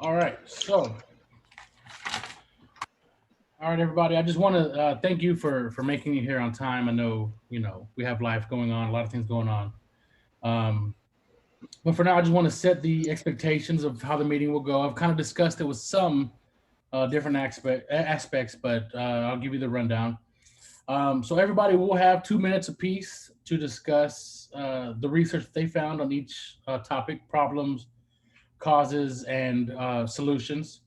All right. All right, everybody. I just want to thank you for making it here on time. I know we have life going on, a lot of things going on. Um, but for now, I just want to set the expectations of how the meeting will go. I've kind of discussed it with some different aspects, but I'll give you the rundown. So everybody will have 2 minutes apiece to discuss the research they found on each topic, problems, causes, and solutions.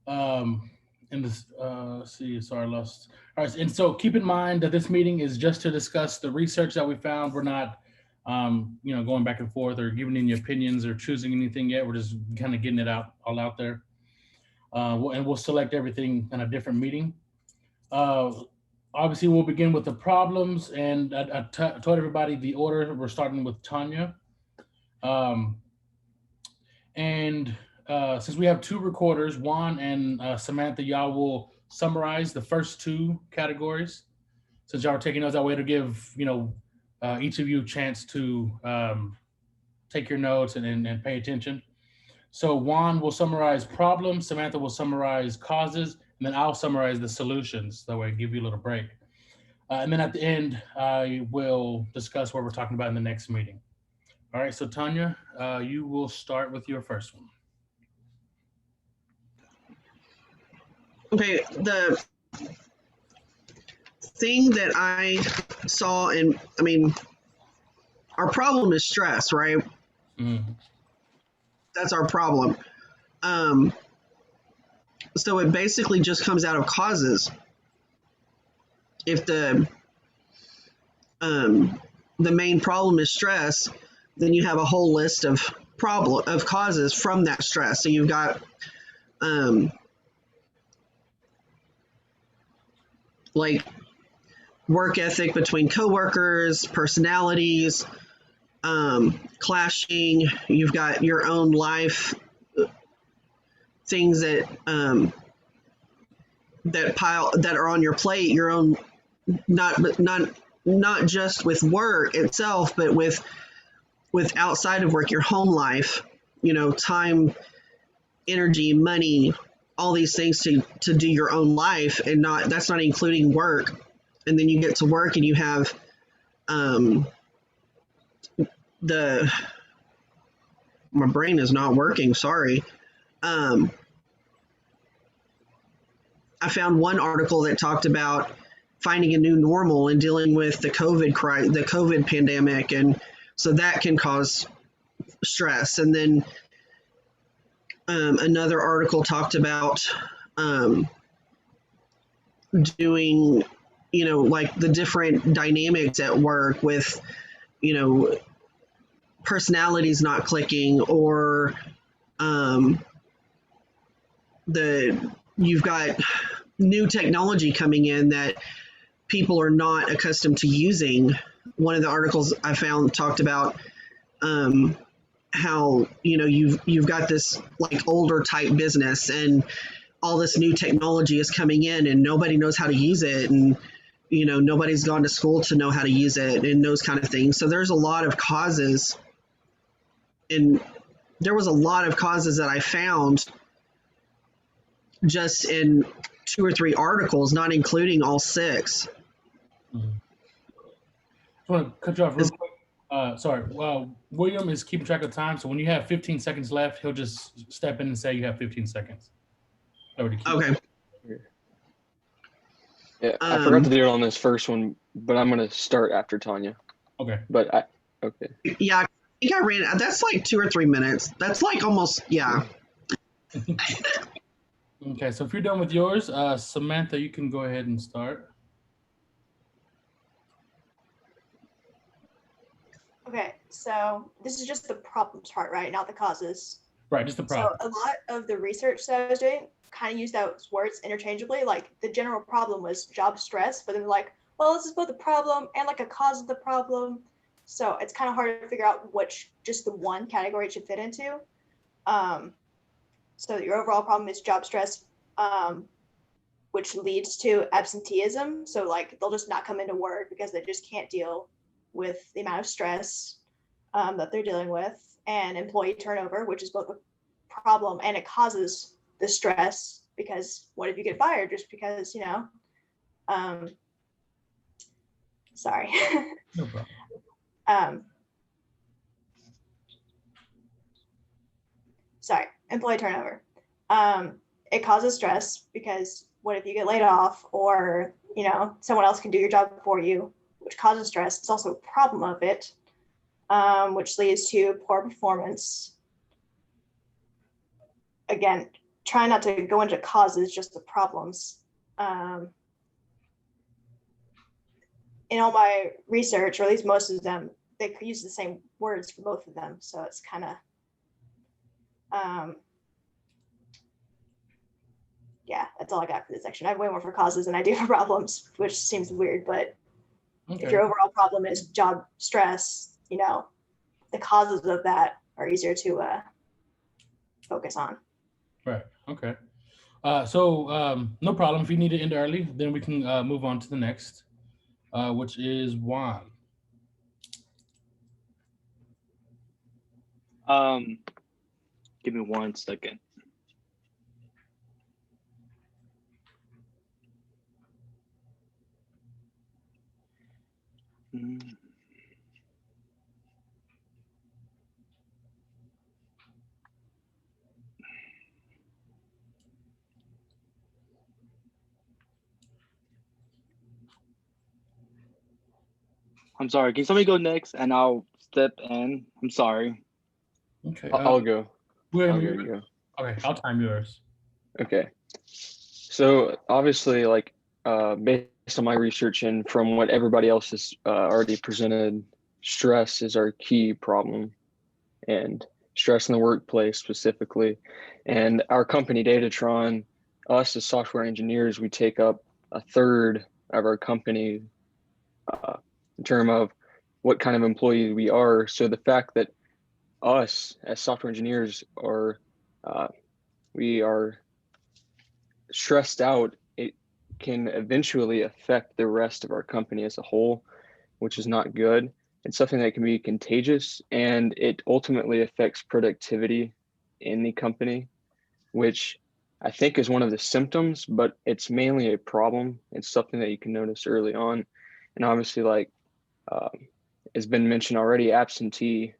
Um, and this, see, sorry, I lost. All right, and so keep in mind that this meeting is just to discuss the research that we found. We're not, going back and forth or giving any opinions or choosing anything yet. We're just kind of getting it all out there. And we'll select everything in a different meeting. Uh, Obviously, we'll begin with the problems, and I told everybody the order. We're starting with Tanya. Um, And since we have two recorders, Juan and Samantha, y'all will summarize the first two categories. Since y'all are taking those, that way to give each of you a chance to take your notes and pay attention. So Juan will summarize problems, Samantha will summarize causes, and then I'll summarize the solutions. That way, give you a little break. And then at the end, I will discuss what we're talking about in the next meeting. All right, so Tanya, you will start with your first one. Okay, the thing that I saw, and I mean, our problem is stress, right? That's our problem. So it basically just comes out of causes. If the main problem is stress, then you have a whole list of causes from that stress. So you've got like work ethic between coworkers, personalities, clashing. You've got your own life, things that that are on your plate, your own, not just with work itself, but with outside of work, your home life, time, energy, money, all these things to do your own life, and that's not including work. And then you get to work and you have my brain is not working, sorry. I found one article that talked about finding a new normal and dealing with the COVID pandemic, and so that can cause stress. And then another article talked about doing, like the different dynamics at work with, personalities not clicking, or you've got new technology coming in that people are not accustomed to using. One of the articles I found talked about how you've got this like older type business, and all this new technology is coming in and nobody knows how to use it, and nobody's gone to school to know how to use it, and those kind of things. So there's a lot of causes, and there was a lot of causes that I found just in 2 or 3 articles, not including all 6. Mm-hmm. I want to cut you off real quick. Sorry. William is keeping track of time, so when you have 15 seconds left, he'll just step in and say you have 15 seconds. Okay. Yeah, I forgot to do it on this first one, but I'm going to start after Tanya. Okay. Okay. Yeah, I think I ran. That's like 2 or 3 minutes. That's like almost, yeah. Okay, so if you're done with yours, Samantha, you can go ahead and start. Okay, so this is just the problems part, right? Not the causes. Right, just the problem. So a lot of the research that I was doing kind of used those words interchangeably. Like the general problem was job stress, but then like, well, this is both a problem and like a cause of the problem. So it's kind of hard to figure out which just the one category it should fit into. So your overall problem is job stress, which leads to absenteeism. So like they'll just not come into work because they just can't deal with the amount of stress that they're dealing with, and employee turnover, which is both a problem and it causes the stress, because what if you get fired just because, sorry. No problem. Sorry, employee turnover. It causes stress because what if you get laid off, or someone else can do your job for you, which causes stress. It's also a problem of it, which leads to poor performance. Again, try not to go into causes, just the problems. In all my research, or at least most of them, they could use the same words for both of them. So it's kind of, yeah, that's all I got for this section. I have way more for causes than I do for problems, which seems weird, but if your overall problem is job stress, the causes of that are easier to focus on. Right. Okay. So no problem. If you need to end early, then we can move on to the next, which is Juan. Give me 1 second. I'm sorry. Can somebody go next and I'll step in? I'm sorry. Okay. I'll go. William, I'll you go. ready? You go. Okay, I'll time yours. Okay. So obviously, based on my research and from what everybody else has already presented, stress is our key problem, and stress in the workplace specifically. And our company, Datatron, us as software engineers, we take up a third of our company in terms of what kind of employee we are. So the fact that us as software engineers we are stressed out, it can eventually affect the rest of our company as a whole, which is not good. It's something that can be contagious, and it ultimately affects productivity in the company, which I think is one of the symptoms, but it's mainly a problem. It's something that you can notice early on. And obviously, it's been mentioned already, absenteeism,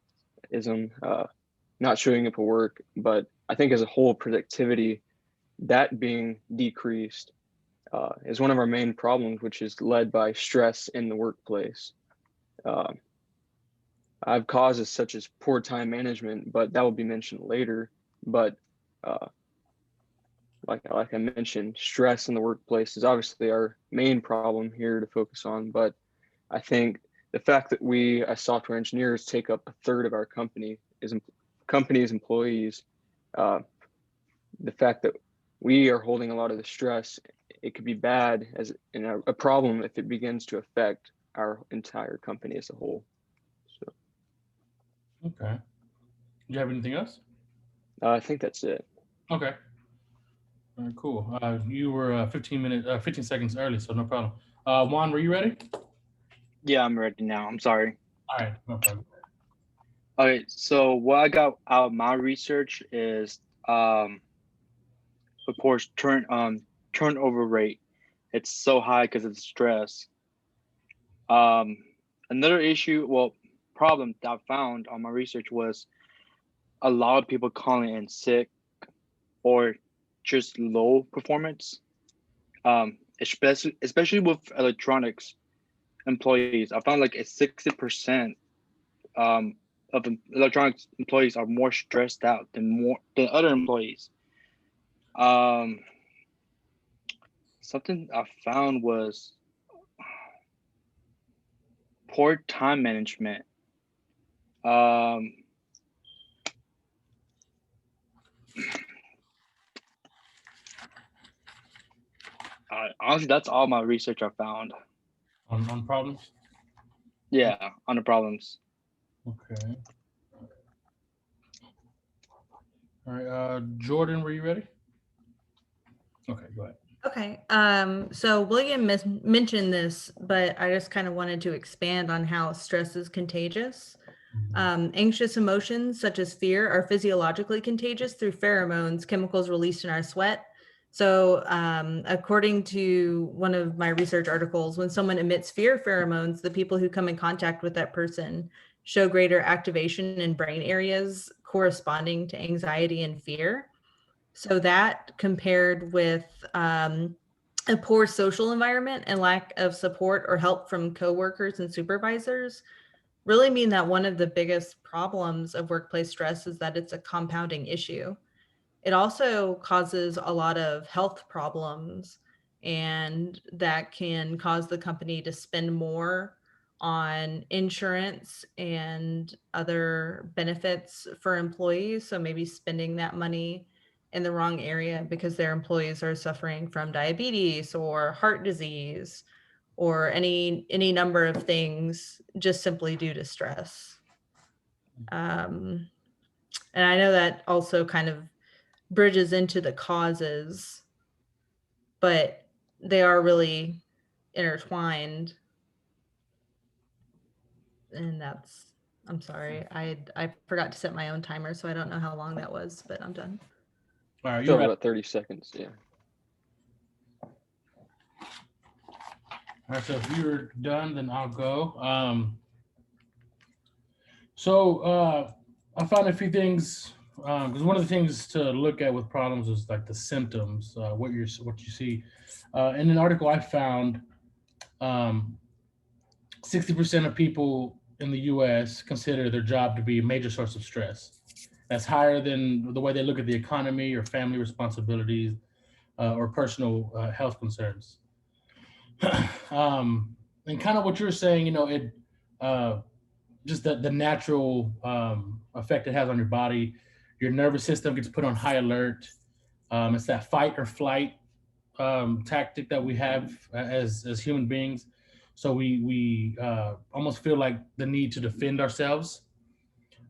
not showing up at work. But I think as a whole, productivity, that being decreased, is one of our main problems, which is led by stress in the workplace. I have causes such as poor time management, but that will be mentioned later. But like I mentioned, stress in the workplace is obviously our main problem here to focus on. But I think the fact that we as software engineers take up a third of our company's employees, the fact that we are holding a lot of the stress, it could be bad as a problem if it begins to affect our entire company as a whole. So, Okay. Do you have anything else? I think that's it. Okay. All right, cool. You were 15 seconds early, so no problem. Juan, were you ready? Yeah, I'm ready now. I'm sorry. All right, no problem. Okay, so what I got out of my research is, of course, turnover rate. It's so high because of the stress. Another problem that I found on my research was a lot of people calling in sick or just low performance. Especially with electronics employees. I found like 60% of electronics employees are more stressed out than other employees. Something I found was poor time management. Honestly, that's all my research I found. On problems? Yeah, on the problems. Okay. All right, Jordan, were you ready? Okay, go ahead. Okay, so William mentioned this, but I just kind of wanted to expand on how stress is contagious. Anxious emotions such as fear are physiologically contagious through pheromones, chemicals released in our sweat. So according to one of my research articles, when someone emits fear pheromones, the people who come in contact with that person show greater activation in brain areas corresponding to anxiety and fear. So that compared with a poor social environment and lack of support or help from coworkers and supervisors really mean that one of the biggest problems of workplace stress is that it's a compounding issue. It also causes a lot of health problems, and that can cause the company to spend more on insurance and other benefits for employees. So maybe spending that money in the wrong area because their employees are suffering from diabetes or heart disease or any number of things just simply due to stress. And I know that also kind of bridges into the causes, but they are really intertwined. And that's, I'm sorry, I forgot to set my own timer, so I don't know how long that was, but I'm done. All right, Still you're right. about 30 seconds. Yeah. All right, so if you're done, then I'll go. So I found a few things because one of the things to look at with problems is like the symptoms, what you see. In an article I found, 60% of people in the U.S. consider their job to be a major source of stress. That's higher than the way they look at the economy or family responsibilities or personal health concerns. And kind of what you're saying, it just the natural effect it has on your body. Your nervous system gets put on high alert. It's that fight or flight tactic that we have as human beings. So we almost feel like the need to defend ourselves.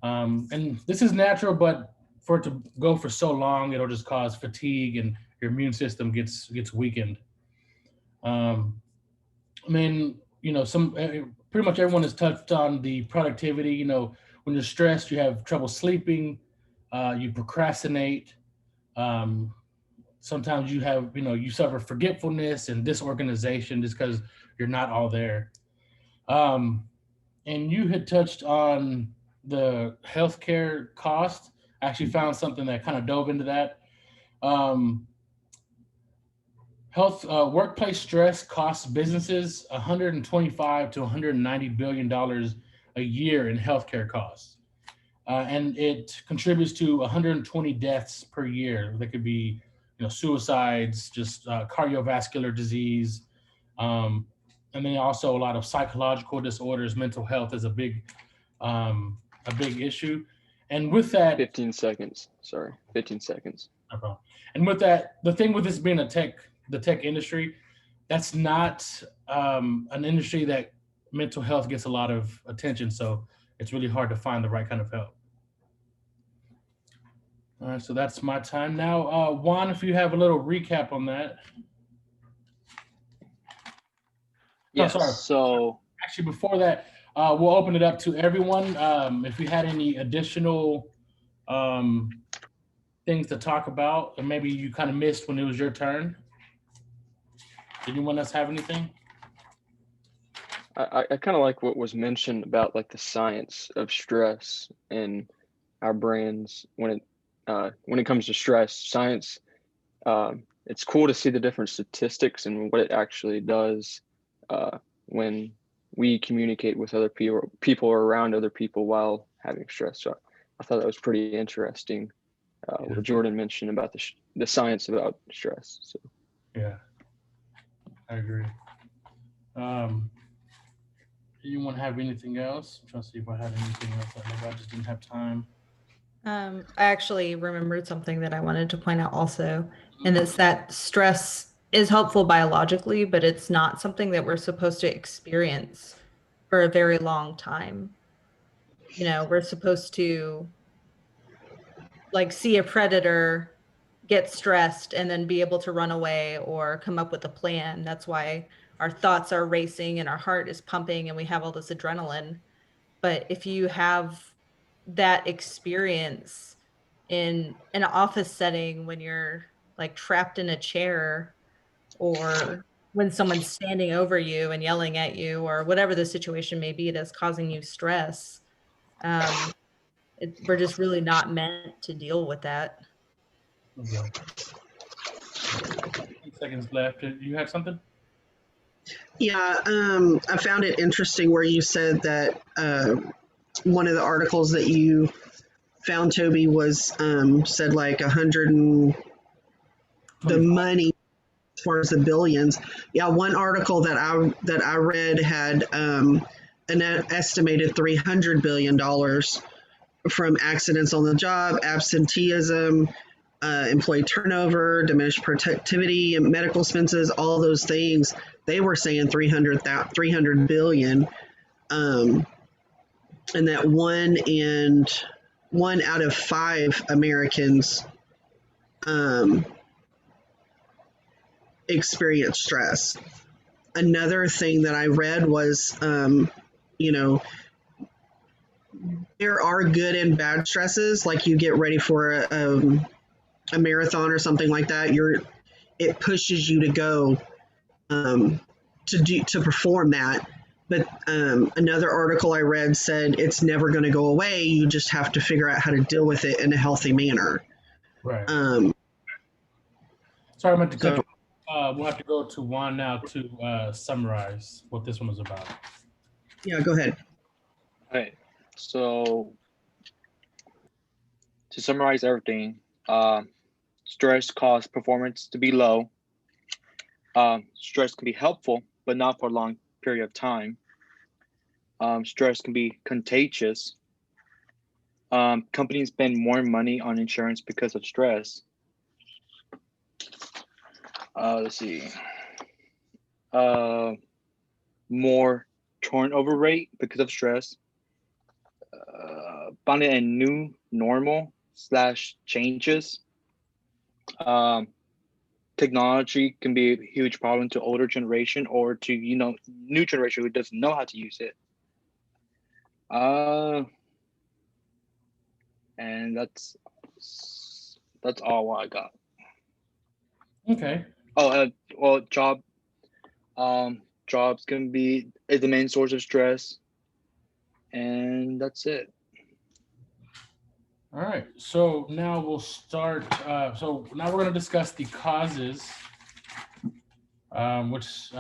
And this is natural, but for it to go for so long, it'll just cause fatigue and your immune system gets weakened. I mean, pretty much everyone has touched on the productivity. When you're stressed, you have trouble sleeping, you procrastinate. Sometimes you have, you suffer forgetfulness and disorganization just because you're not all there. And you had touched on the healthcare cost. I actually found something that kind of dove into that. Workplace stress costs businesses $125 to $190 billion a year in healthcare costs. And it contributes to 120 deaths per year. That could be, suicides, just cardiovascular disease. And then also a lot of psychological disorders. Mental health is a big issue. And with that, 15 seconds. Sorry, 15 seconds. no problem. And with that, the thing with this being the tech industry, that's not an industry that mental health gets a lot of attention. So it's really hard to find the right kind of help. All right, so that's my time now. Juan, if you have a little recap on that. Yes. sorry. So Actually, before that, we'll open it up to everyone. If you had any additional things to talk about, and maybe you kind of missed when it was your turn. Did anyone else have anything? I kind of like what was mentioned about like the science of stress in our brains when it comes to stress science. It's cool to see the different statistics and what it actually does when we communicate with other people or around other people while having stress. So I thought that was pretty interesting. What Jordan mentioned about the science about stress. So Yeah, I agree. Anyone have anything else? I'm trying to see if I had anything else. Maybe I just didn't have time. I actually remembered something that I wanted to point out also, and it's that stress is helpful biologically, but it's not something that we're supposed to experience for a very long time. We're supposed to like see a predator, get stressed, and then be able to run away or come up with a plan. That's why our thoughts are racing and our heart is pumping and we have all this adrenaline. But if you have that experience in an office setting when you're like trapped in a chair, or when someone's standing over you and yelling at you, or whatever the situation may be that's causing you stress, um, we're just really not meant to deal with that. Okay. 10 seconds left. You have something? Yeah, I found it interesting where you said that one of the articles that you found, Toby, was said like 100 and the 25. money as far as the billions. Yeah, one article that I read had an estimated $300 billion from accidents on the job, absenteeism, employee turnover, diminished productivity, medical expenses, all those things. They were saying 300 billion, and that one out of 5 Americans experience stress. Another thing that I read was, you know, there are good and bad stresses. Like you get ready for a marathon or something like that. It pushes you to go to perform that. But another article I read said it's never going to go away. You just have to figure out how to deal with it in a healthy manner. Right. Um, Sorry, I meant to cut so- you. We'll have to go to Juan now to summarize what this one was about. yeah, go ahead. Okay, so to summarize everything, stress causes performance to be low. Stress can be helpful, but not for a long period of time. Stress can be contagious. Companies spend more money on insurance because of stress. Let's see. More turnover rate because of stress. Finding a new normal / changes. Technology can be a huge problem to older generation or to new generation who doesn't know how to use it. And that's all I got. Okay. Oh, well, jobs can be the main source of stress, and that's it. All right. So now we'll start. So now we're going to discuss the causes, which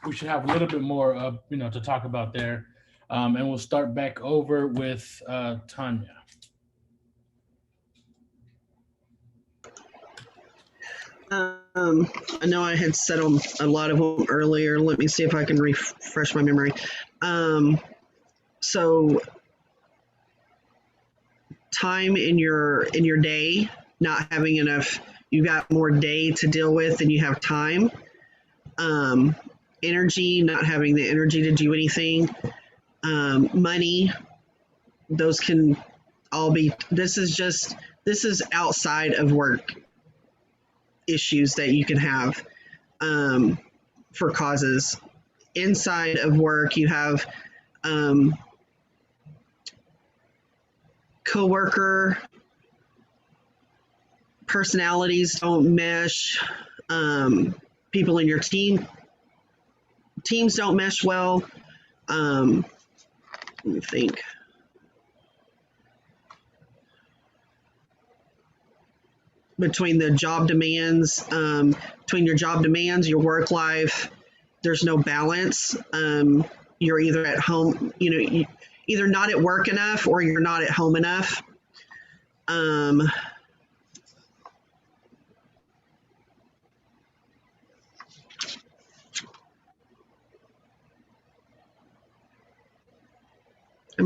we should have a little bit more of, to talk about there. And we'll start back over with Tanya. I know I had said a lot of them earlier. Let me see if I can refresh my memory. So time in your day, not having enough, you got more day to deal with than you have time. Energy, not having the energy to do anything. Money, those can all be, this is outside of work issues that you can have for causes. Inside of work, you have coworker personalities don't mesh. People in your teams don't mesh well. Let me think. Between the job demands, between your job demands, your work life, there's no balance. You're either at home, either not at work enough or you're not at home enough. Am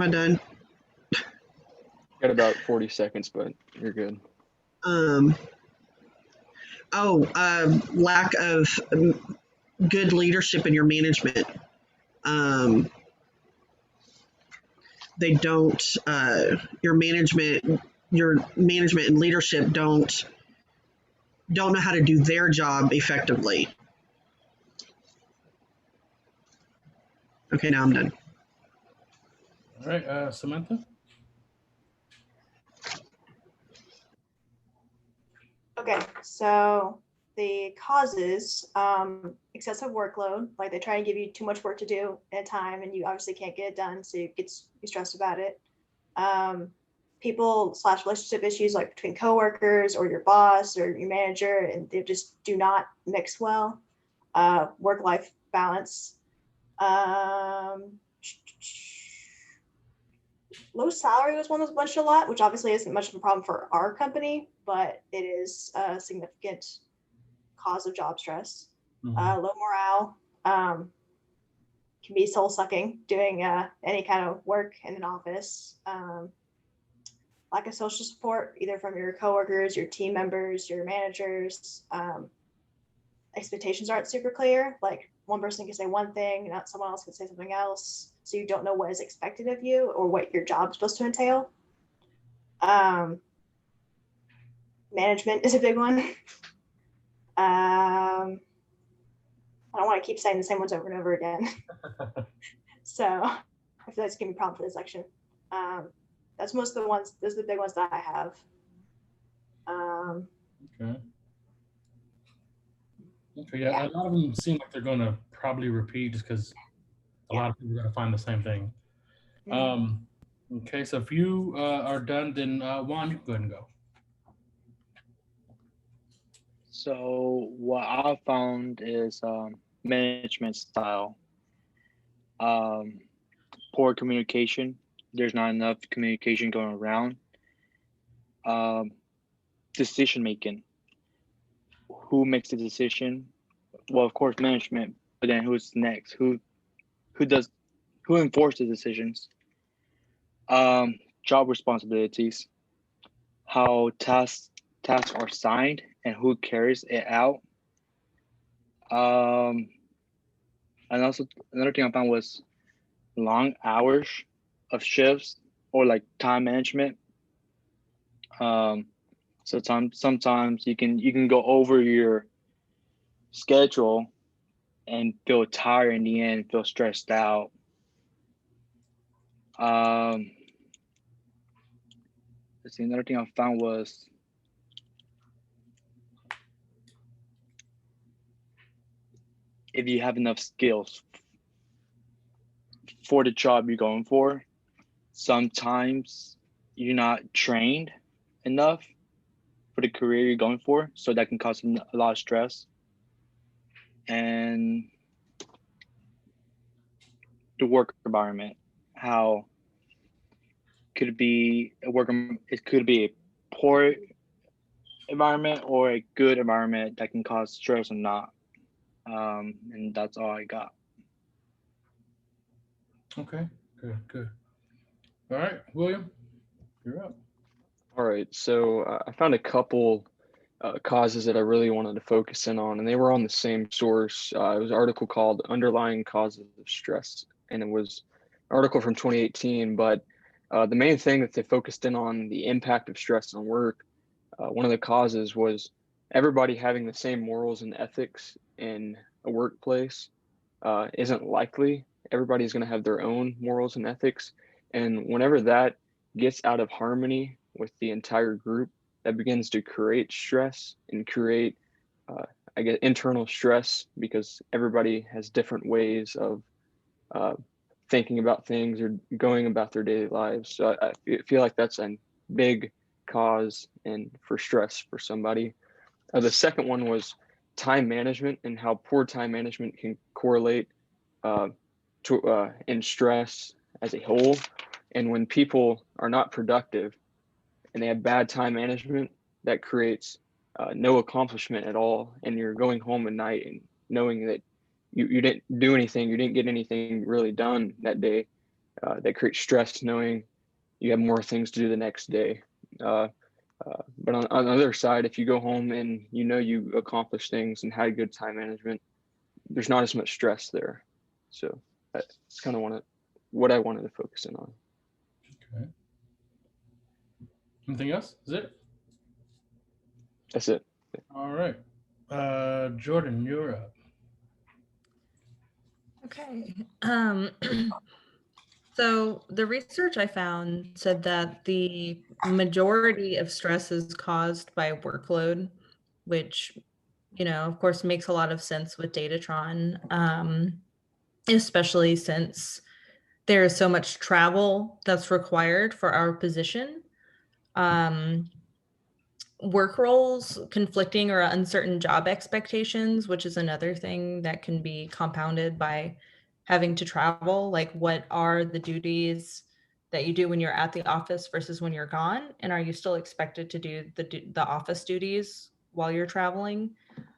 I done? Got about 40 seconds, but you're good. Lack of good leadership in your management. They don't, your management and leadership don't know how to do their job effectively. Okay, now I'm done. All right, Samantha? Okay, so the causes, excessive workload, like they try to give you too much work to do at a time and you obviously can't get it done, so you get stressed about it. People / relationship issues like between coworkers or your boss or your manager, and they just do not mix well. Work-life balance. Low salary was one that was mentioned a lot, which obviously isn't much of a problem for our company, but it is a significant cause of job stress. Low morale, can be soul sucking doing any kind of work in an office. Lack of social support, either from your coworkers, your team members, your managers. Expectations aren't super clear. Like one person can say one thing, not someone else can say something else. So you don't know what is expected of you or what your job is supposed to entail. Management is a big one. I don't want to keep saying the same ones over and over again. So I feel like it's gonna be a problem for this section. That's most of the ones, those are the big ones that I have. Okay. Okay, yeah, a lot of them seem like they're gonna probably repeat just because a lot of people are gonna find the same thing. Okay, so if you are done, then Juan, you can go ahead and go. So what I found is management style, poor communication. There's not enough communication going around. Decision making. Who makes the decision? Well, of course, management. But then who's next? Who enforces decisions? Job responsibilities. How tasks are signed and who carries it out. And also another thing I found was long hours of shifts or like time management. So sometimes you can go over your schedule and feel tired in the end, feel stressed out. Let's see, another thing I found was if you have enough skills for the job you're going for, sometimes you're not trained enough for the career you're going for, so that can cause a lot of stress. And the work environment, how could it be it could be a poor environment or a good environment that can cause stress or not. And that's all I got. Okay, good. All right, William, you're up. All right, so I found a couple causes that I really wanted to focus in on, and they were on the same source. It was an article called Underlying Causes of Stress, and it was an article from 2018, but the main thing that they focused in on the impact of stress on work, one of the causes was everybody having the same morals and ethics in a workplace isn't likely. Everybody's going to have their own morals and ethics, and whenever that gets out of harmony with the entire group, that begins to create stress and create, I guess, internal stress because everybody has different ways of thinking about things or going about their daily lives. So I feel like that's a big cause and for stress for somebody. The second one was time management and how poor time management can correlate in stress as a whole. And when people are not productive and they have bad time management, that creates no accomplishment at all. And you're going home at night and knowing that you didn't do anything, you didn't get anything really done that day. That creates stress knowing you have more things to do the next day. But on the other side, if you go home and you know you accomplished things and had good time management, there's not as much stress there. So that's kind of what I wanted to focus in on. Okay. Anything else? Is it? That's it. All right. Jordan, you're up. Okay. So the research I found said that the majority of stress is caused by workload, which, of course, makes a lot of sense with Datatron, especially since there is so much travel that's required for our position. Work roles, conflicting or uncertain job expectations, which is another thing that can be compounded by having to travel. Like, what are the duties that you do when you're at the office versus when you're gone? And are you still expected to do the office duties while you're traveling?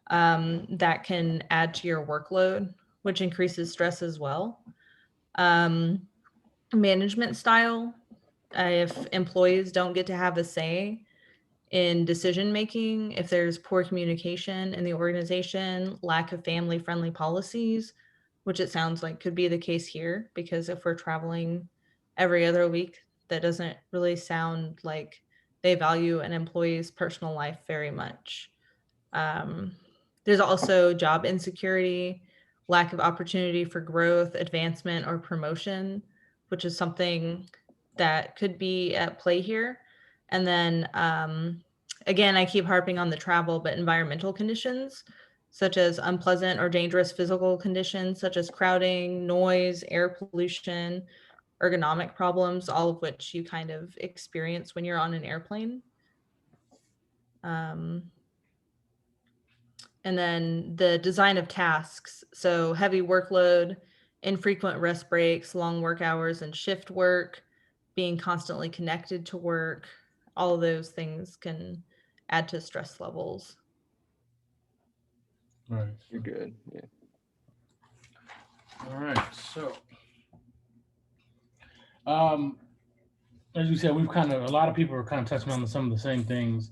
That can add to your workload, which increases stress as well. Management style, if employees don't get to have a say in decision making, if there's poor communication in the organization, lack of family friendly policies, which it sounds like could be the case here, because if we're traveling every other week, that doesn't really sound like they value an employee's personal life very much. There's also job insecurity, lack of opportunity for growth, advancement, or promotion, which is something that could be at play here. And then again, I keep harping on the travel, but environmental conditions, such as unpleasant or dangerous physical conditions, such as crowding, noise, air pollution, ergonomic problems, all of which you kind of experience when you're on an airplane. And then the design of tasks. So heavy workload, infrequent rest breaks, long work hours and shift work, being constantly connected to work, all of those things can add to stress levels. Right. You're good. Yeah. All right. So, as you said, a lot of people are kind of touching on some of the same things.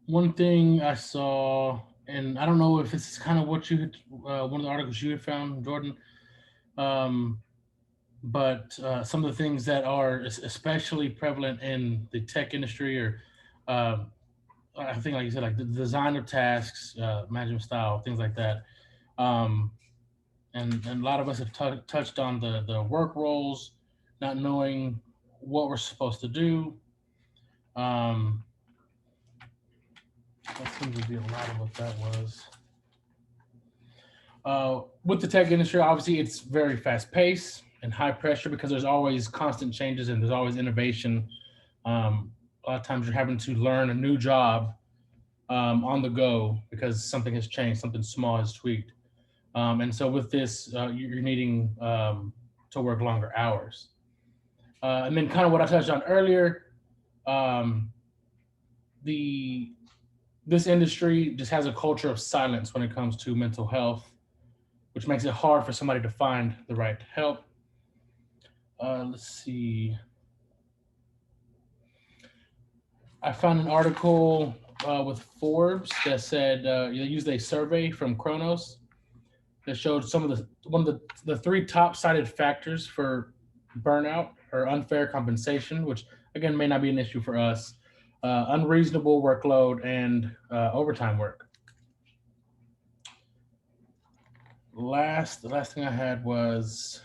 One thing I saw, and I don't know if this is kind of what one of the articles you had found, Jordan, but some of the things that are especially prevalent in the tech industry, or I think, like you said, like the design of tasks, management style, things like that. And a lot of us have touched on the work roles, not knowing what we're supposed to do. That seems to be a lot of what that was. With the tech industry, obviously, it's very fast paced and high pressure because there's always constant changes and there's always innovation. A lot of times you're having to learn a new job on the go because something has changed, something small has tweaked. And so with this, you're needing to work longer hours. And then kind of what I touched on earlier, this industry just has a culture of silence when it comes to mental health, which makes it hard for somebody to find the right help. Let's see. I found an article with Forbes that said they used a survey from Kronos that showed one of the three top cited factors for burnout or unfair compensation, which again may not be an issue for us, unreasonable workload, and overtime work. The last thing I had was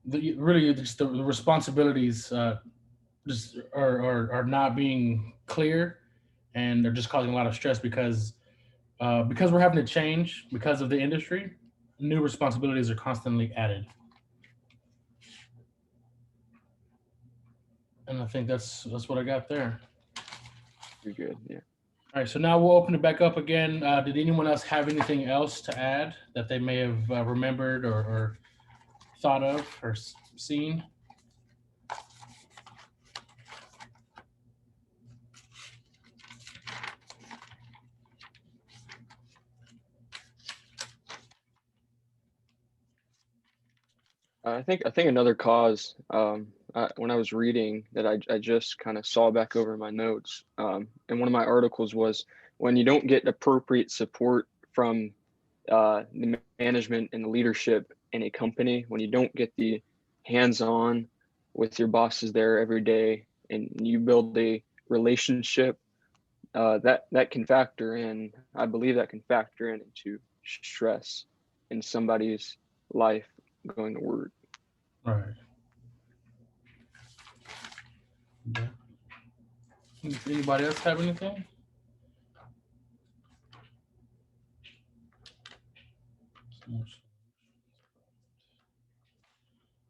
really just the responsibilities just are not being clear, and they're just causing a lot of stress because we're having to change because of the industry. New responsibilities are constantly added, and I think that's what I got there. You're good. Yeah. All right, so now we'll open it back up again. Did anyone else have anything else to add that they may have remembered or thought of or seen? I think another cause, when I was reading that, I just kind of saw back over my notes, and one of my articles was when you don't get appropriate support from the management and the leadership in a company, when you don't get the hands-on with your bosses there every day, and you build a relationship, that can factor in. I believe that can factor into stress. in somebody's life going to work. Right. Yeah. Anybody else have anything?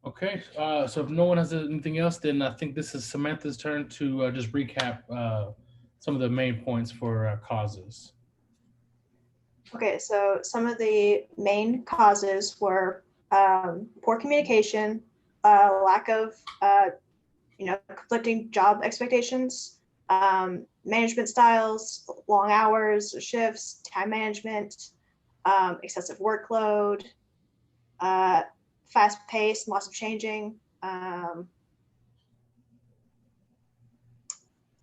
Okay, so if no one has anything else, then I think this is Samantha's turn to just recap some of the main points for causes. Okay, so some of the main causes were poor communication, lack of, conflicting job expectations, management styles, long hours, shifts, time management, excessive workload, fast pace, lots of changing.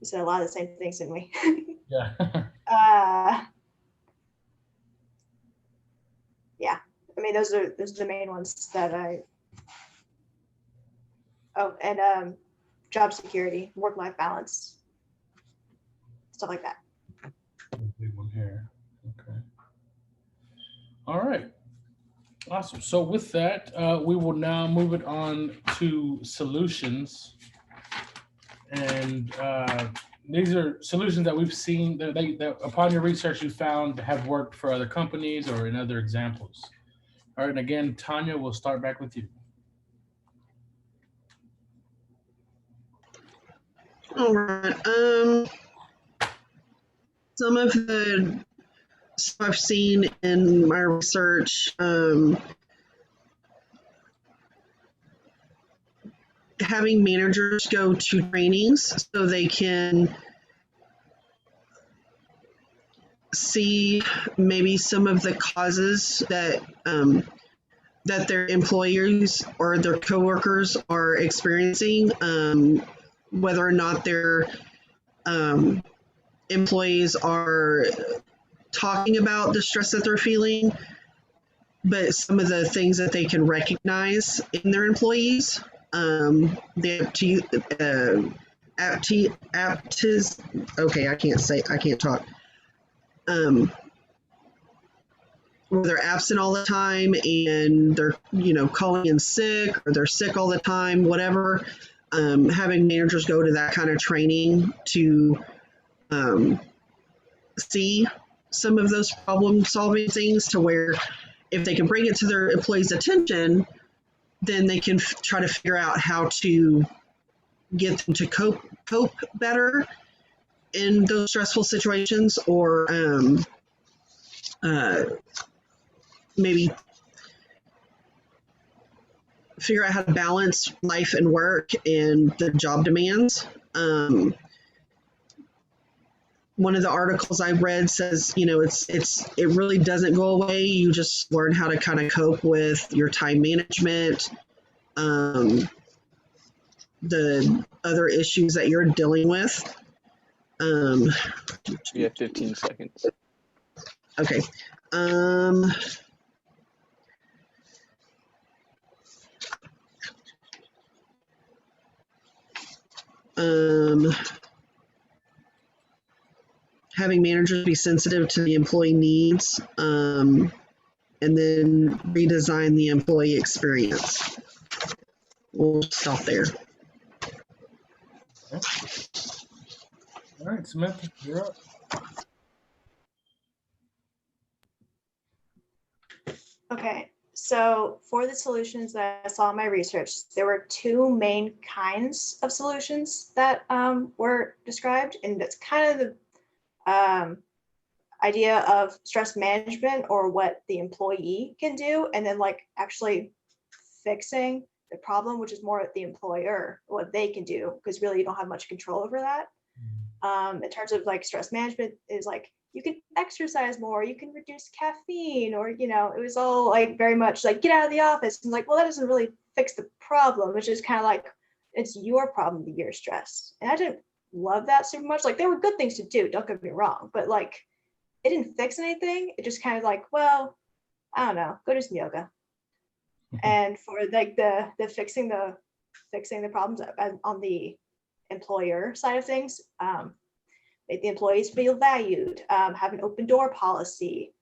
We said a lot of the same things, didn't we? Yeah. Yeah, I mean, those are the main ones that I. Oh, and job security, work-life balance, stuff like that. Big one here. Okay. All right. Awesome. So with that, we will now move it on to solutions. And these are solutions that we've seen that upon your research you found have worked for other companies or in other examples. All right. And again, Tanya, we'll start back with you. All right. Some of the stuff I've seen in my research, having managers go to trainings so they can see maybe some of the causes that that their employees or their coworkers are experiencing, whether or not their employees are talking about the stress that they're feeling, but some of the things that they can recognize in their employees. Okay, I can't talk. Where they're absent all the time and they're, calling in sick, or they're sick all the time, whatever. Having managers go to that kind of training to see some of those problem solving things, to where if they can bring it to their employees' attention, then they can try to figure out how to get them to cope better in those stressful situations, or maybe figure out how to balance life and work and the job demands. One of the articles I read says, it really doesn't go away. You just learn how to kind of cope with your time management, the other issues that you're dealing with. You have 15 seconds. Okay. Having managers be sensitive to the employee needs, and then redesign the employee experience. We'll stop there. Okay. All right, Samantha, you're up. Okay, so for the solutions that I saw in my research, there were two main kinds of solutions that were described, and that's kind of the idea of stress management, or what the employee can do, and then like actually fixing the problem, which is more the employer, what they can do, because really you don't have much control over that. In terms of like stress management, is like you can exercise more, you can reduce caffeine, or it was all like very much like get out of the office, and like, well, that doesn't really fix the problem. It's just kind of like it's your problem that you're stressed. And I didn't love that super much. Like there were good things to do, don't get me wrong, but like it didn't fix anything. It just kind of like, well, I don't know, go do some yoga. And for like the fixing the problems on the employer side of things, make the employees feel valued, have an open door policy,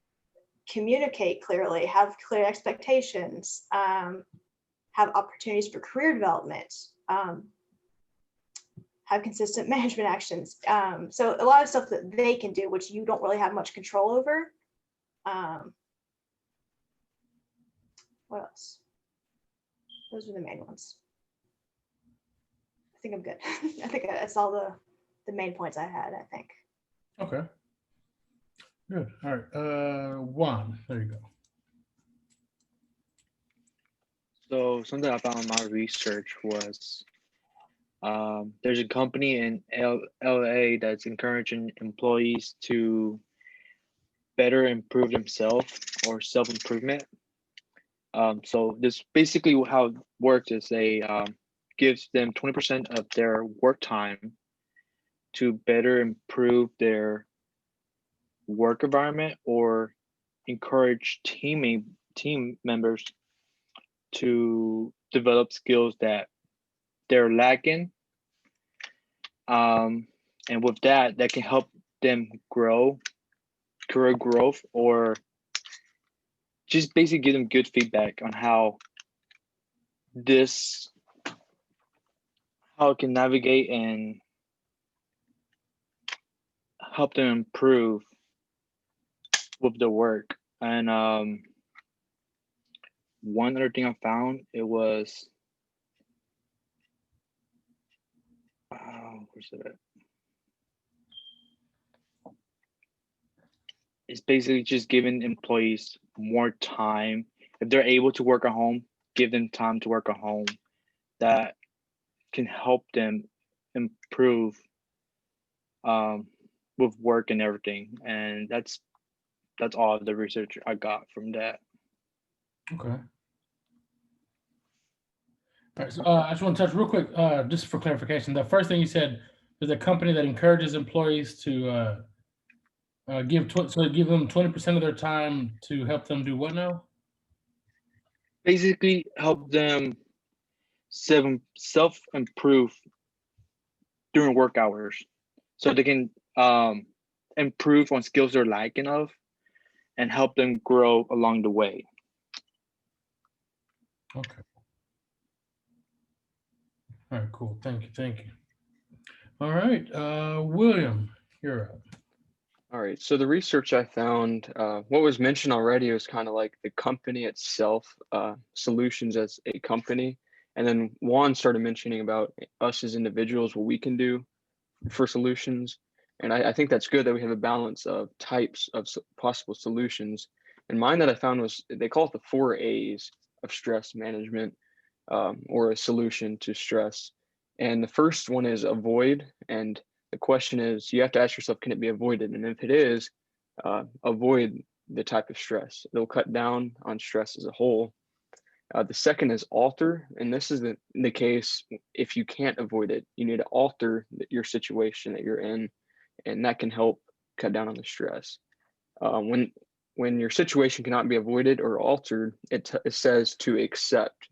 communicate clearly, have clear expectations, have opportunities for career development, have consistent management actions. So a lot of stuff that they can do, which you don't really have much control over. What else? Those are the main ones. I think I'm good. I think that's all the main points I had, I think. Okay. Good. All right. Juan, there you go. So something I found in my research was there's a company in LA that's encouraging employees to better improve themselves or self-improvement. So this basically how it works is they gives them 20% of their work time to better improve their work environment or encourage team members to develop skills that they're lacking. And with that can help them grow, career growth, or just basically give them good feedback on how it can navigate and help them improve with the work. And one other thing I found, it was where's it at? It's basically just giving employees more time. If they're able to work at home, give them time to work at home. That can help them improve with work and everything. And that's all of the research I got from that. Okay. All right. So I just want to touch real quick, just for clarification. The first thing you said is a company that encourages employees to give them 20% of their time to help them do what now? Basically help them self-improve during work hours, so they can improve on skills they're lacking of and help them grow along the way. Okay. All right, cool. Thank you. All right, William, you're up. All right, so the research I found, what was mentioned already was kind of like the company itself, solutions as a company. And then Juan started mentioning about us as individuals, what we can do for solutions. And I think that's good that we have a balance of types of possible solutions. And mine that I found was, they call it the 4 A's of stress management, or a solution to stress. And the first one is avoid. And the question is, you have to ask yourself, can it be avoided? And if it is, avoid the type of stress. It'll cut down on stress as a whole. The second is alter. And this is the case, if you can't avoid it, you need to alter your situation that you're in. And that can help cut down on the stress. When your situation cannot be avoided or altered, it says to accept.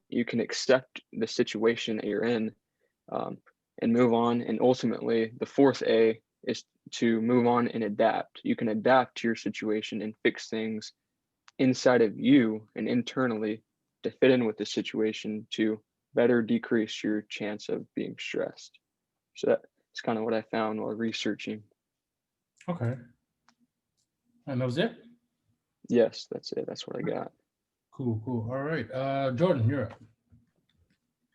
You can accept the situation that you're in, and move on. And ultimately, the 4th A is to move on and adapt. You can adapt to your situation and fix things inside of you and internally to fit in with the situation to better decrease your chance of being stressed. So that's kind of what I found while researching. Okay. And that was it? Yes, that's it. That's what I got. Cool. All right, Jordan, you're up.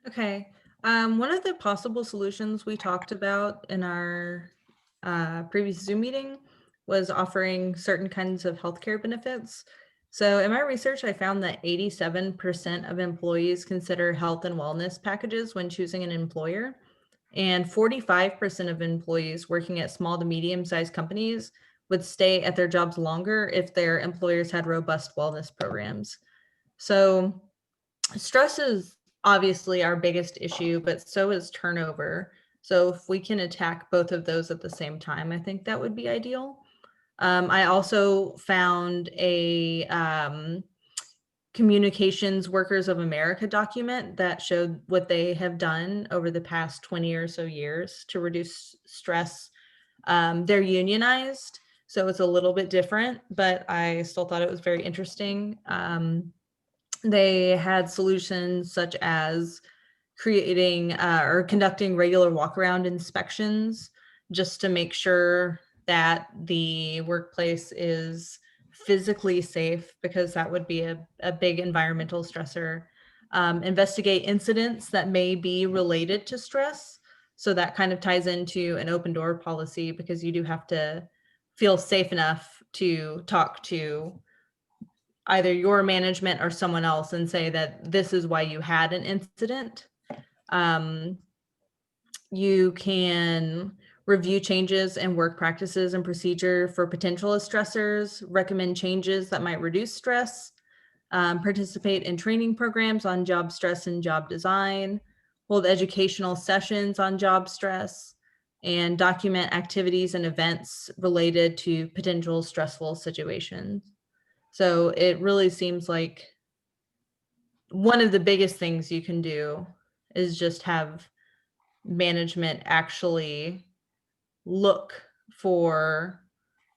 Okay. One of the possible solutions we talked about in our previous Zoom meeting was offering certain kinds of healthcare benefits. So in my research, I found that 87% of employees consider health and wellness packages when choosing an employer. And 45% of employees working at small to medium-sized companies would stay at their jobs longer if their employers had robust wellness programs. So stress is obviously our biggest issue, but so is turnover. So if we can attack both of those at the same time, I think that would be ideal. I also found a Communications Workers of America document that showed what they have done over the past 20 or so years to reduce stress. They're unionized, So it's a little bit different, but I still thought it was very interesting. They had solutions such as creating or conducting regular walk-around inspections just to make sure that the workplace is physically safe, because that would be a big environmental stressor. Investigate incidents that may be related to stress. So that kind of ties into an open door policy, because you do have to feel safe enough to talk to either your management or someone else and say that this is why you had an incident. You can review changes in work practices and procedure for potential stressors, recommend changes that might reduce stress, participate in training programs on job stress and job design, hold educational sessions on job stress, and document activities and events related to potential stressful situations. So it really seems like one of the biggest things you can do is just have management actually look for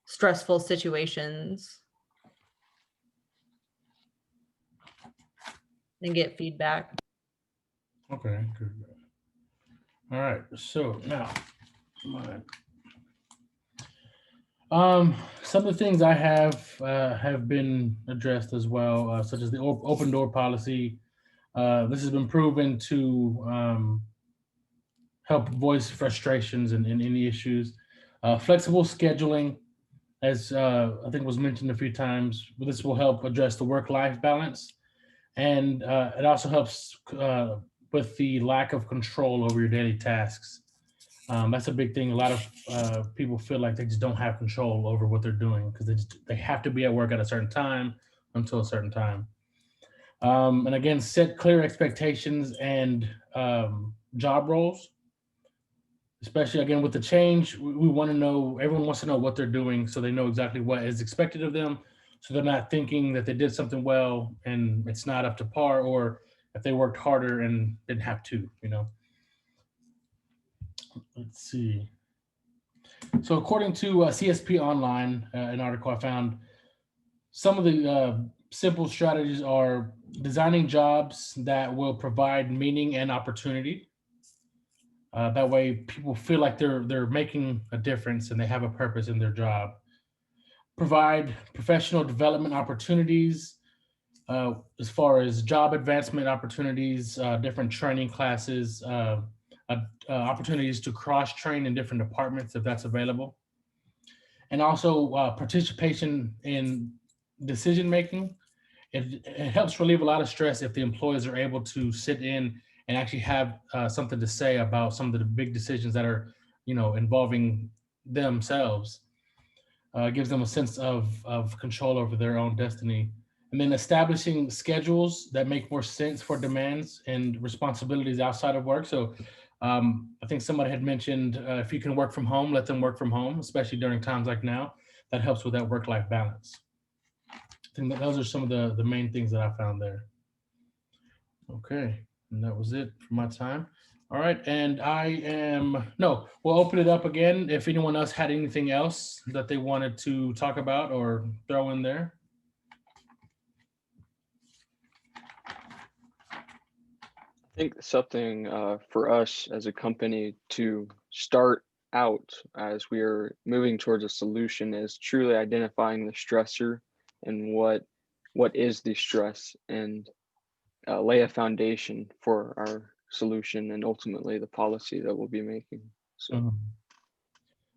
stressful situations and get feedback. Okay, good. All right, so now, some of the things I have been addressed as well, such as the open door policy. This has been proven to help voice frustrations and any issues. Flexible scheduling, as I think was mentioned a few times, this will help address the work-life balance. And it also helps with the lack of control over your daily tasks. That's a big thing. A lot of people feel like they just don't have control over what they're doing because they have to be at work at a certain time until a certain time. And again, set clear expectations and job roles. Especially again with the change, we want to know, everyone wants to know what they're doing so they know exactly what is expected of them. So they're not thinking that they did something well and it's not up to par, or if they worked harder and didn't have to, you know. Let's see. So according to CSP Online, an article I found, some of the simple strategies are designing jobs that will provide meaning and opportunity. That way people feel like they're making a difference and they have a purpose in their job. Provide professional development opportunities as far as job advancement opportunities, different training classes, opportunities to cross-train in different departments if that's available. And also participation in decision-making. It helps relieve a lot of stress if the employees are able to sit in and actually have something to say about some of the big decisions that are, you know, involving themselves. Gives them a sense of control over their own destiny. And then establishing schedules that make more sense for demands and responsibilities outside of work. So I think somebody had mentioned if you can work from home, let them work from home, especially during times like now. That helps with that work-life balance. I think that those are some of the main things that I found there. Okay, and that was it for my time. All right, and we'll open it up again if anyone else had anything else that they wanted to talk about or throw in there. I think something for us as a company to start out as we are moving towards a solution is truly identifying the stressor and what is the stress, and lay a foundation for our solution and ultimately the policy that we'll be making. So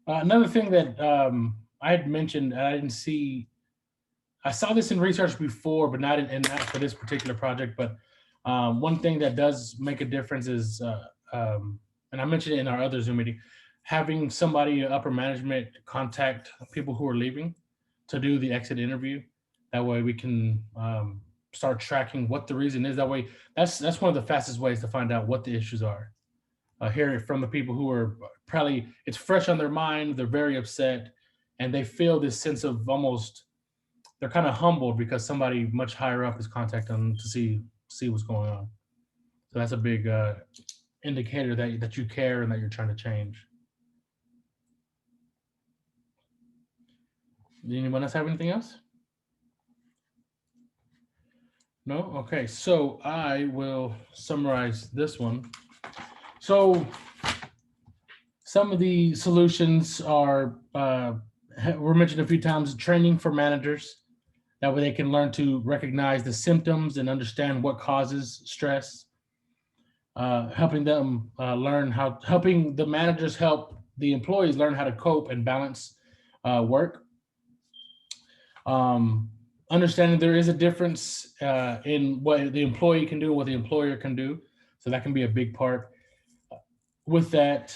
another thing that I had mentioned, and I didn't see, I saw this in research before, but not not for this particular project. But one thing that does make a difference is, and I mentioned it in our other Zoom meeting, having somebody upper management contact people who are leaving to do the exit interview. That way we can start tracking what the reason is. That way, that's one of the fastest ways to find out what the issues are. Hear it from the people who are probably, it's fresh on their mind, they're very upset, and they feel this sense of almost, they're kind of humbled because somebody much higher up is contacting them to see what's going on. So that's a big indicator that you care and that you're trying to change. Anyone else have anything else? No? Okay, so I will summarize this one. So some of the solutions are, were mentioned a few times, training for managers. That way they can learn to recognize the symptoms and understand what causes stress. Helping them helping the managers help the employees learn how to cope and balance work. Understanding there is a difference in what the employee can do and what the employer can do. So that can be a big part. With that,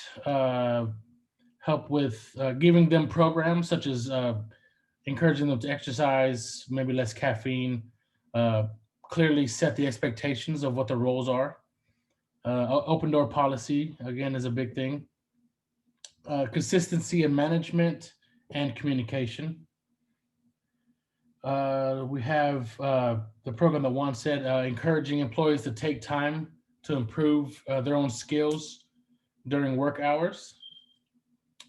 help with giving them programs such as encouraging them to exercise, maybe less caffeine, clearly set the expectations of what the roles are. Open door policy, again, is a big thing. Consistency in management and communication. We have the program that Juan said, encouraging employees to take time to improve their own skills during work hours,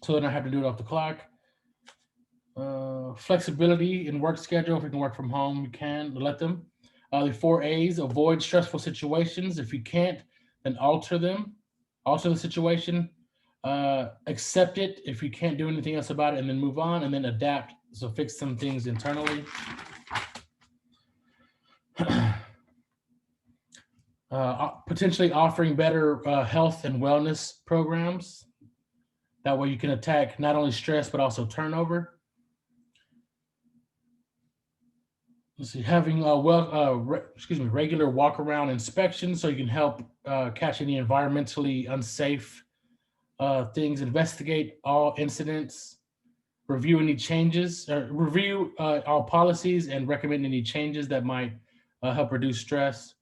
so they don't have to do it off the clock. Flexibility in work schedule. If you can work from home, you can let them. The 4 A's: avoid stressful situations. If you can't, then alter them, alter the situation, accept it if you can't do anything else about it, and then move on, and then adapt. So fix some things internally. Potentially offering better health and wellness programs. That way you can attack not only stress, but also turnover. Let's see, having regular walk around inspections so you can help catch any environmentally unsafe things, investigate all incidents, review any changes, review all policies and recommend any changes that might help reduce stress.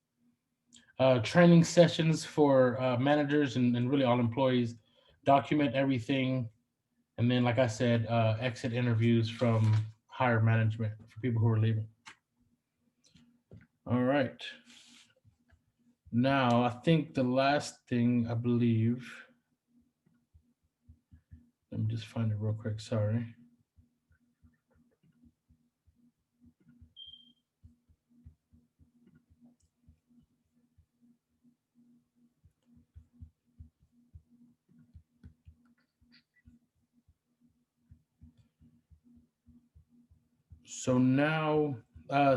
Training sessions for managers and really all employees, document everything. And then, like I said, exit interviews from higher management for people who are leaving. All right. Now, I think the last thing I believe, let me just find it real quick, sorry. So now,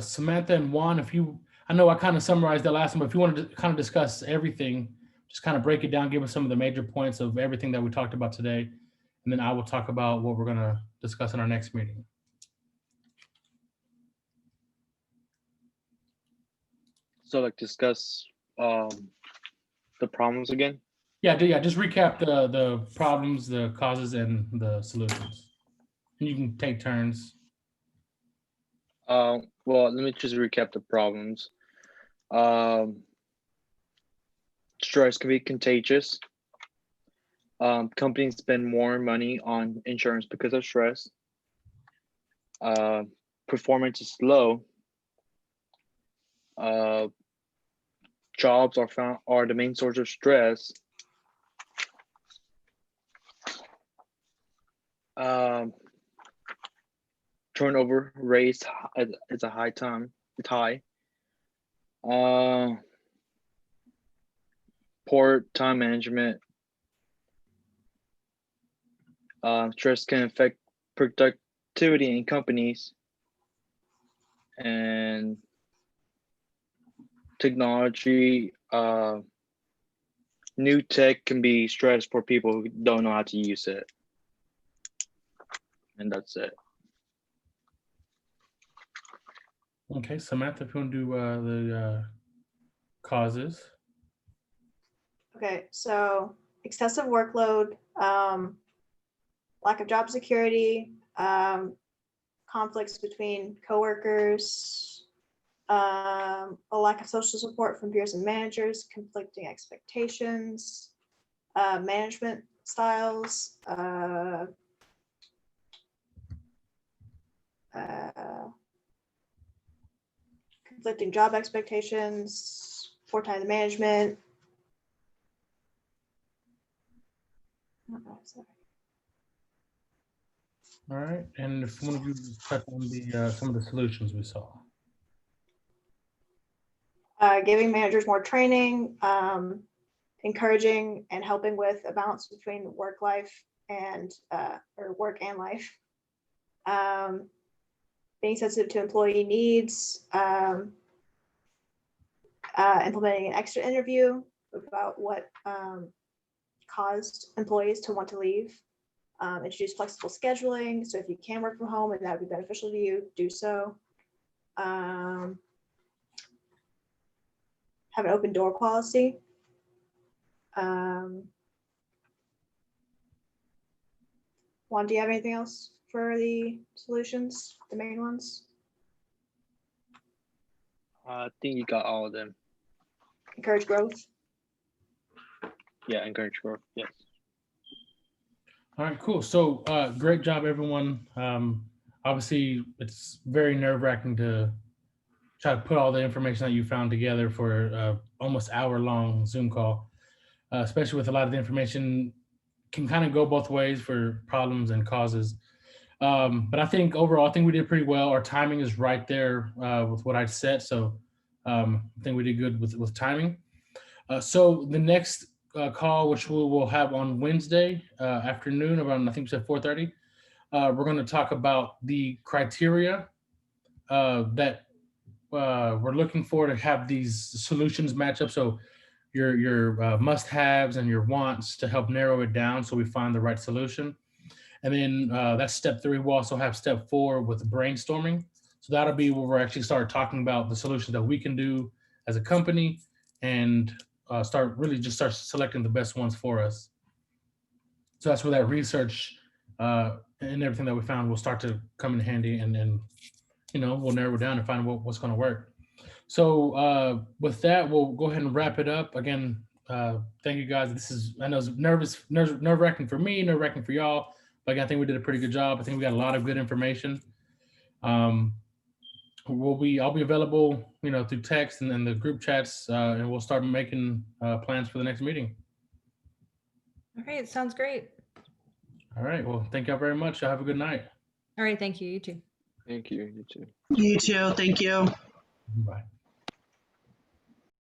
Samantha and Juan, if you, I know I kind of summarized that last one, but if you wanted to kind of discuss everything, just kind of break it down, give us some of the major points of everything that we talked about today. And then I will talk about what we're going to discuss in our next meeting. So like discuss the problems again. Yeah, just recap the problems, the causes, and the solutions. And you can take turns. Well, let me just recap the problems. Stress can be contagious. Companies spend more money on insurance because of stress. Performance is low. Jobs are the main source of stress. Turnover rate is a high time. It's high. Poor time management. Stress can affect productivity in companies, and technology. New tech can be stress for people who don't know how to use it. And that's it. Okay, Samantha, if you want to do the causes. Okay, so excessive workload, lack of job security, conflicts between coworkers, a lack of social support from peers and managers, conflicting expectations, management styles, conflicting job expectations, poor time management. Oh, sorry. All right, and if one of you just touch on the some of the solutions we saw. Giving managers more training, encouraging and helping with a balance between work life and or work and life. Being sensitive to employee needs, implementing an extra interview about what caused employees to want to leave. Introduce flexible scheduling. So if you can work from home and that would be beneficial to you, do so. Have an open door policy. Juan, do you have anything else for the solutions, the main ones? I think you got all of them. Encourage growth. Yeah, encourage growth. Yes. All right, cool. So great job, everyone. Obviously, it's very nerve-wracking to try to put all the information that you found together for almost hour-long Zoom call, especially with a lot of the information can kind of go both ways for problems and causes. But I think overall, I think we did pretty well. Our timing is right there with what I said. So I think we did good with timing. So the next call, which we will have on Wednesday afternoon around, I think we said 4:30, we're going to talk about the criteria that we're looking for to have these solutions match up. So your must-haves and your wants to help narrow it down so we find the right solution. And then that's step 3. We'll also have step 4 with brainstorming. So that'll be where we'll actually start talking about the solutions that we can do as a company and start selecting the best ones for us. So that's where that research and everything that we found will start to come in handy, and then, you know, we'll narrow it down and find what's going to work. So with that, we'll go ahead and wrap it up. Again, thank you guys. This is, I know it's nerve-wracking for me, nerve-wracking for y'all, but again, I think we did a pretty good job. I think we got a lot of good information. I'll be available, you know, through text and then the group chats, and we'll start making plans for the next meeting. All right, sounds great. All right. Well, thank y'all very much. Y'all have a good night. All right, thank you. You too. Thank you. You too. You too. Thank you. Bye.